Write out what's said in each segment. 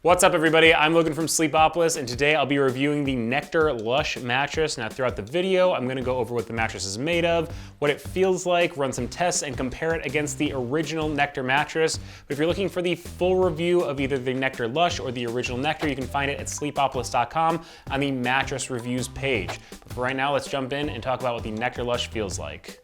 What's up everybody, I'm Logan from Sleepopolis, and today I'll be reviewing the Nectar Lush Mattress. Now throughout the video, I'm gonna go over what the mattress is made of, what it feels like, run some tests, and compare it against the original Nectar mattress. But if you're looking for the full review of either the Nectar Lush or the original Nectar, you can find it at sleepopolis.com on the mattress reviews page. But for right now, let's jump in and talk about what the Nectar Lush feels like.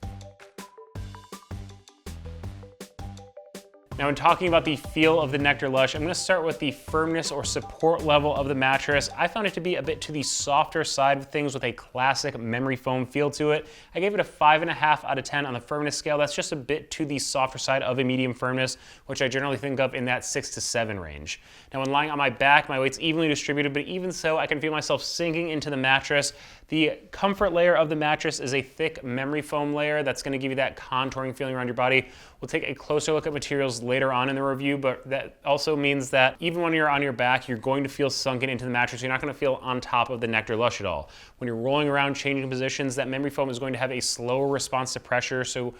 Now, in talking about the feel of the Nectar Lush, I'm gonna start with the firmness or support level of the mattress. I found it to be a bit to the softer side of things with a classic memory foam feel to it. I gave it a 5.5 out of 10 on the firmness scale. That's just a bit to the softer side of a medium firmness, which I generally think of in that 6 to 7 range. Now, when lying on my back, my weight's evenly distributed, but even so, I can feel myself sinking into the mattress. The comfort layer of the mattress is a thick memory foam layer that's gonna give you that contouring feeling around your body. We'll take a closer look at materials later on in the review, but that also means that even when you're on your back, you're going to feel sunken into the mattress. You're not going to feel on top of the Nectar Lush at all. When you're rolling around, changing positions, that memory foam is going to have a slower response to pressure, so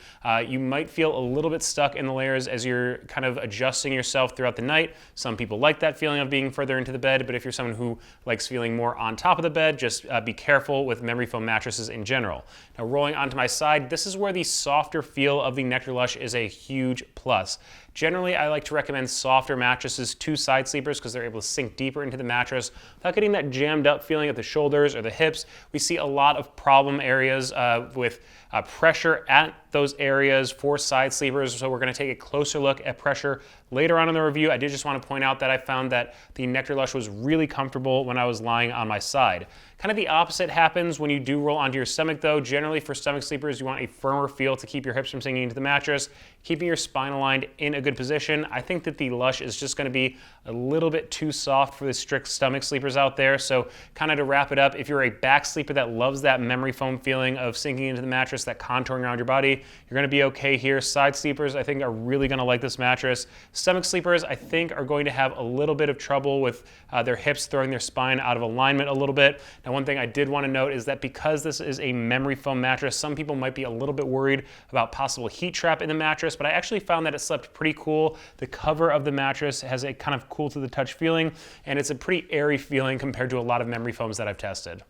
you might feel a little bit stuck in the layers as you're kind of adjusting yourself throughout the night. Some people like that feeling of being further into the bed, but if you're someone who likes feeling more on top of the bed, just be careful with memory foam mattresses in general. Now, rolling onto my side, this is where the softer feel of the Nectar Lush is a huge plus. Generally, I like to recommend softer mattresses to side sleepers because they're able to sink deeper into the mattress without getting that jammed up feeling at the shoulders or the hips. We see a lot of problem areas with pressure at those areas for side sleepers, so we're going to take a closer look at pressure later on in the review. I did just want to point out that I found that the Nectar Lush was really comfortable when I was lying on my side. Kind of the opposite happens when you do roll onto your stomach though. Generally for stomach sleepers, you want a firmer feel to keep your hips from sinking into the mattress, keeping your spine aligned in a good position. I think that the Lush is just going to be a little bit too soft for the strict stomach sleepers out there. So kind of to wrap it up, if you're a back sleeper that loves that memory foam feeling of sinking into the mattress, that contouring around your body, you're going to be okay here. Side sleepers, I think, are really going to like this mattress. Stomach sleepers, I think, are going to have a little bit of trouble with their hips throwing their spine out of alignment a little bit. Now, one thing I did want to note is that because this is a memory foam mattress, some people might be a little bit worried about possible heat trap in the mattress, but I actually found that it slept pretty cool. The cover of the mattress has a kind of cool to the touch feeling, and it's a pretty airy feeling compared to a lot of memory foams that I've tested.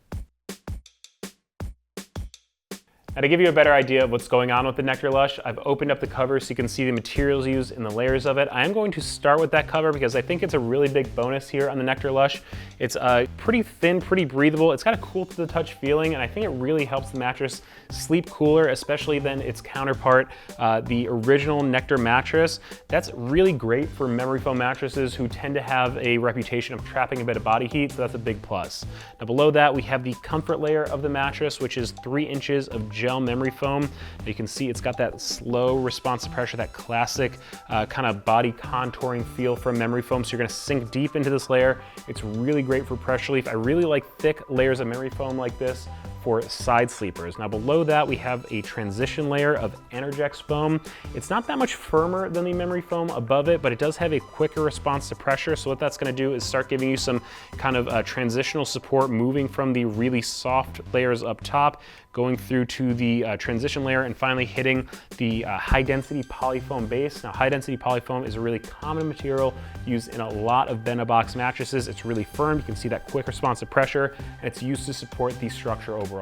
Now, to give you a better idea of what's going on with the Nectar Lush, I've opened up the cover so you can see the materials used and the layers of it. I am going to start with that cover because I think it's a really big bonus here on the Nectar Lush. It's pretty thin, pretty breathable. It's got a cool to the touch feeling, and I think it really helps the mattress sleep cooler, especially than its counterpart, the original Nectar mattress. That's really great for memory foam mattresses who tend to have a reputation of trapping a bit of body heat, so that's a big plus. Now, below that, we have the comfort layer of the mattress, which is 3 inches of gel memory foam. You can see it's got that slow response to pressure, that classic kind of body contouring feel from memory foam. So you're going to sink deep into this layer. It's really great for pressure relief. I really like thick layers of memory foam like this for side sleepers. Now, below that, we have a transition layer of Energex foam. It's not that much firmer than the memory foam above it, but it does have a quicker response to pressure. So what that's going to do is start giving you some kind of transitional support, moving from the really soft layers up top, going through to the transition layer, and finally hitting the high-density polyfoam base. Now, high-density polyfoam is a really common material used in a lot of bed-in-a-box mattresses. It's really firm. You can see that quick response to pressure, and it's used to support the structure overall.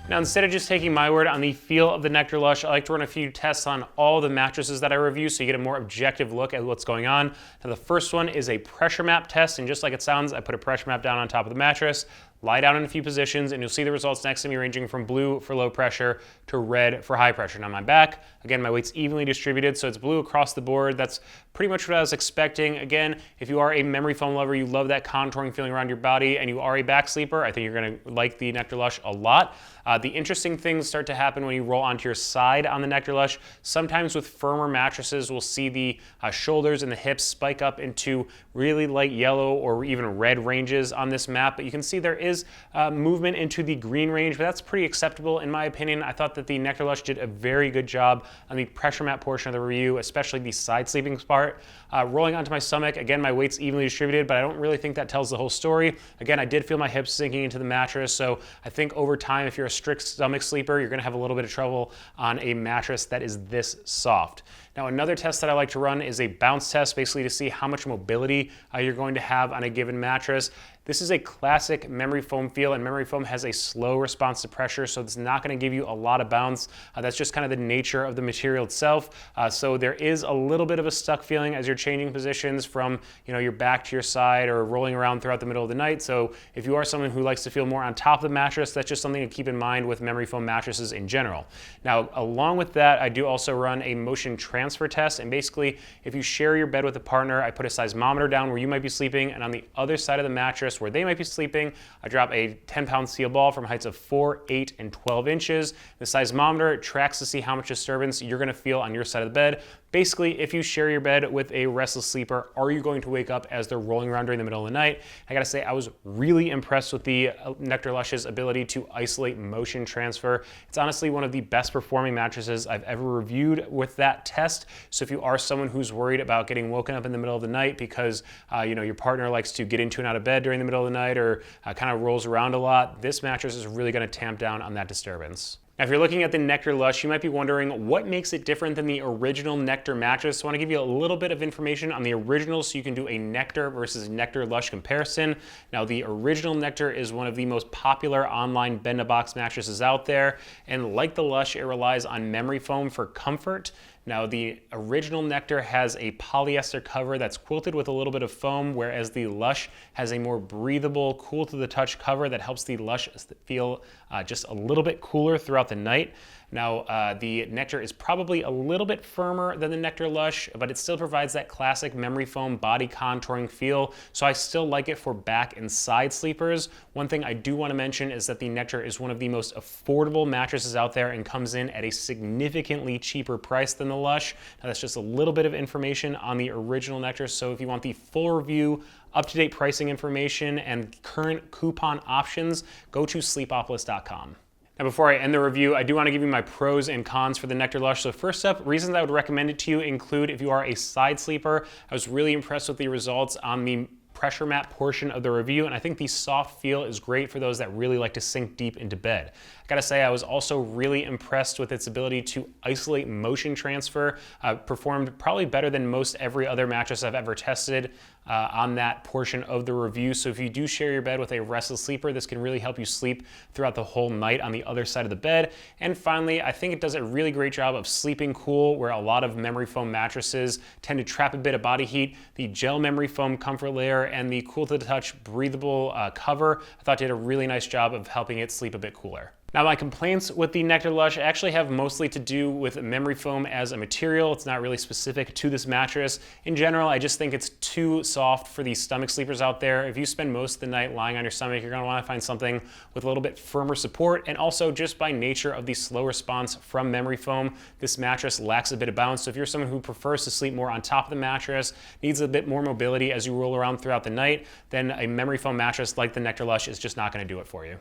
Now, instead of just taking my word on the feel of the Nectar Lush, I like to run a few tests on all the mattresses that I review so you get a more objective look at what's going on. Now, the first one is a pressure map test, and just like it sounds, I put a pressure map down on top of the mattress, lie down in a few positions, and you'll see the results next to me ranging from blue for low pressure to red for high pressure. Now, my back, again, my weight's evenly distributed, so it's blue across the board. That's pretty much what I was expecting. Again, if you are a memory foam lover, you love that contouring feeling around your body, and you are a back sleeper, I think you're gonna like the Nectar Lush a lot. The interesting things start to happen when you roll onto your side on the Nectar Lush. Sometimes with firmer mattresses, we'll see the shoulders and the hips spike up into really light yellow or even red ranges on this map, but you can see there is is movement into the green range, but that's pretty acceptable in my opinion. I thought that the Nectar Lush did a very good job on the pressure mat portion of the review, especially the side sleeping part. Rolling onto my stomach, again, my weight's evenly distributed, but I don't really think that tells the whole story. Again, I did feel my hips sinking into the mattress, so I think over time, if you're a strict stomach sleeper, you're gonna have a little bit of trouble on a mattress that is this soft. Now, another test that I like to run is a bounce test, basically to see how much mobility you're going to have on a given mattress. This is a classic memory foam feel, and memory foam has a slow response to pressure, so it's not gonna give you a lot of bounce. That's just kind of the nature of the material itself. So there is a little bit of a stuck feeling as you're changing positions from your back to your side or rolling around throughout the middle of the night. So if you are someone who likes to feel more on top of the mattress, that's just something to keep in mind with memory foam mattresses in general. Now, along with that, I do also run a motion transfer test, and basically, if you share your bed with a partner, I put a seismometer down where you might be sleeping, and on the other side of the mattress where they might be sleeping, I drop a 10-pound steel ball from heights of 4, 8, and 12 inches. The seismometer tracks to see how much disturbance you're gonna feel on your side of the bed. Basically, if you share your bed with a restless sleeper, are you going to wake up as they're rolling around during the middle of the night? I gotta say, I was really impressed with the Nectar Lush's ability to isolate motion transfer. It's honestly one of the best performing mattresses I've ever reviewed with that test. So if you are someone who's worried about getting woken up in the middle of the night because your partner likes to get into and out of bed during the middle of the night or kind of rolls around a lot, this mattress is really gonna tamp down on that disturbance. Now, if you're looking at the Nectar Lush, you might be wondering what makes it different than the original Nectar mattress. So I want to give you a little bit of information on the original so you can do a Nectar versus Nectar Lush comparison. Now, the original Nectar is one of the most popular online bed-in-a-box mattresses out there. And like the Lush, it relies on memory foam for comfort. Now, the original Nectar has a polyester cover that's quilted with a little bit of foam, whereas the Lush has a more breathable, cool to the touch cover that helps the Lush feel just a little bit cooler throughout the night. Now, the Nectar is probably a little bit firmer than the Nectar Lush, but it still provides that classic memory foam body contouring feel, so I still like it for back and side sleepers. One thing I do want to mention is that the Nectar is one of the most affordable mattresses out there and comes in at a significantly cheaper price than the Lush. Now, that's just a little bit of information on the original Nectar, so if you want the full review, up-to-date pricing information, and current coupon options, go to sleepopolis.com. Now, before I end the review, I do want to give you my pros and cons for the Nectar Lush. So first up, reasons I would recommend it to you include if you are a side sleeper. I was really impressed with the results on the pressure mat portion of the review, and I think the soft feel is great for those that really like to sink deep into bed. I gotta say, I was also really impressed with its ability to isolate motion transfer. Performed probably better than most every other mattress I've ever tested on that portion of the review. So if you do share your bed with a restless sleeper, this can really help you sleep throughout the whole night on the other side of the bed. And finally, I think it does a really great job of sleeping cool, where a lot of memory foam mattresses tend to trap a bit of body heat. The gel memory foam comfort layer and the cool to the touch breathable cover, I thought did a really nice job of helping it sleep a bit cooler. Now, my complaints with the Nectar Lush actually have mostly to do with memory foam as a material. It's not really specific to this mattress. In general, I just think it's too soft for the stomach sleepers out there. If you spend most of the night lying on your stomach, you're gonna wanna find something with a little bit firmer support, and also just by nature of the slow response from memory foam, this mattress lacks a bit of bounce. So if you're someone who prefers to sleep more on top of the mattress, needs a bit more mobility as you roll around throughout the night, then a memory foam mattress like the Nectar Lush is just not gonna do it for you.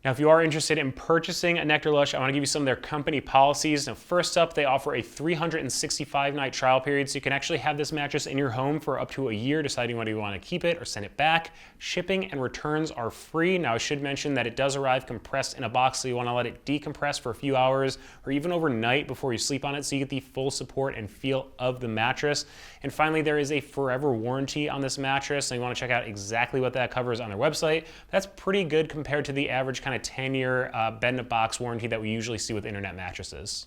Now, if you are interested in purchasing a Nectar Lush, I want to give you some of their company policies. Now, first up, they offer a 365-night trial period, so you can actually have this mattress in your home for up to a year, deciding whether you want to keep it or send it back. Shipping and returns are free. Now, I should mention that it does arrive compressed in a box, so you want to let it decompress for a few hours or even overnight before you sleep on it, so you get the full support and feel of the mattress. And finally, there is a forever warranty on this mattress, so you want to check out exactly what that covers on their website. That's pretty good compared to the average kind of 10-year bed-in-a-box warranty that we usually see with internet mattresses.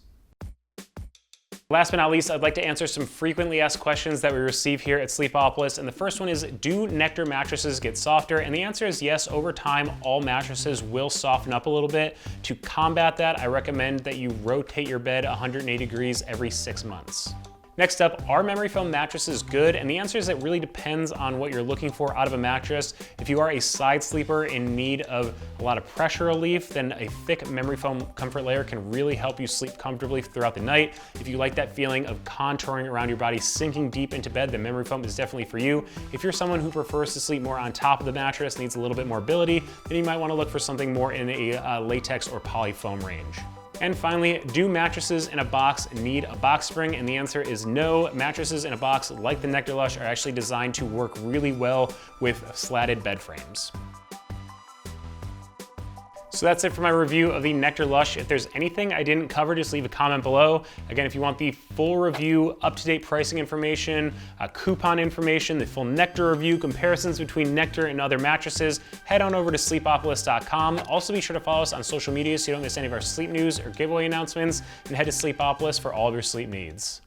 Last but not least, I'd like to answer some frequently asked questions that we receive here at Sleepopolis. And the first one is, do Nectar mattresses get softer? And the answer is yes. Over time, all mattresses will soften up a little bit. To combat that, I recommend that you rotate your bed 180 degrees every 6 months. Next up, are memory foam mattresses good? And the answer is it really depends on what you're looking for out of a mattress. If you are a side sleeper in need of a lot of pressure relief, then a thick memory foam comfort layer can really help you sleep comfortably throughout the night. If you like that feeling of contouring around your body, sinking deep into bed, then memory foam is definitely for you. If you're someone who prefers to sleep more on top of the mattress, needs a little bit more ability, then you might want to look for something more in a latex or polyfoam range. And finally, do mattresses in a box need a box spring? And the answer is no. Mattresses in a box, like the Nectar Lush, are actually designed to work really well with slatted bed frames. So that's it for my review of the Nectar Lush. If there's anything I didn't cover, just leave a comment below. Again, if you want the full review, up-to-date pricing information, coupon information, the full Nectar review, comparisons between Nectar and other mattresses, head on over to sleepopolis.com. Also be sure to follow us on social media so you don't miss any of our sleep news or giveaway announcements, and head to Sleepopolis for all of your sleep needs.